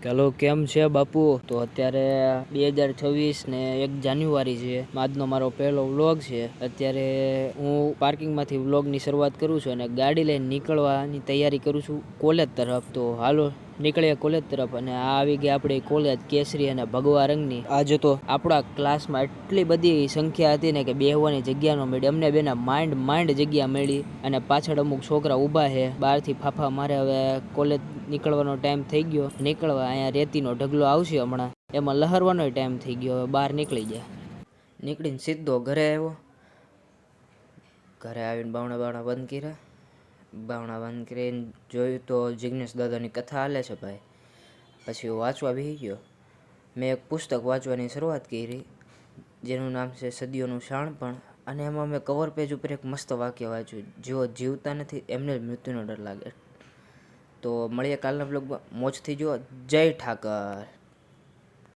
Hello, કેમ છે બાપુ? તો અત્યારે 2026 ને 1 જાન્યુઆરી છે. આજનો મારો પહેલો વ્લોગ છે. અત્યારે હું પાર્કિંગમાંથી વ્લોગની શરૂઆત કરું છું અને ગાડી લઈને નીકળવાની તૈયારી કરું છું કોલેજ તરફ. તો હાલો નીકળીએ કોલેજ તરફ. અને આ આવી ગઈ આપણી કોલેજ કેસરી અને ભગવા રંગની. આજે તો આપણા ક્લાસમાં એટલી બધી સંખ્યા હતી ને કે બેહવાની જગ્યા ન મળી. અમને બેના માંડ જગ્યા મળી અને પાછળ અમુક છોકરા ઊભા છે બહારથી ફાફા મારે. હવે કોલેજ નીકળવાનો ટાઈમ થઈ ગયો. નીકળવા અહીંયા રેતીનો ઢગલો આવશે હમણાં, એમાં લહરવાનો ટાઈમ થઈ ગયો. હવે બહાર નીકળી ગયા. નીકળીને સીધો ઘરે આવ્યો. ઘરે આવીને બાવણા બંધ કર્યા. બાવણા બંધ કરીને જોયું તો જિગ્નેશ દાદાની કથા હાલે છે ભાઈ. પછી હું વાંચવા બેસી ગયો. મેં એક પુસ્તક વાંચવાની શરૂઆત કરી જેનું નામ છે સદીઓનું શાણપણ. અને એમાં મેં કવર પેજ ઉપર એક મસ્ત વાક્ય વાંચ્યું: જેઓ જીવતા નથી એમને જ મૃત્યુનો ડર લાગે. તો મળીએ કાલના બ્લોગમાં. મોજથી જુઓ. જય ઠાકર.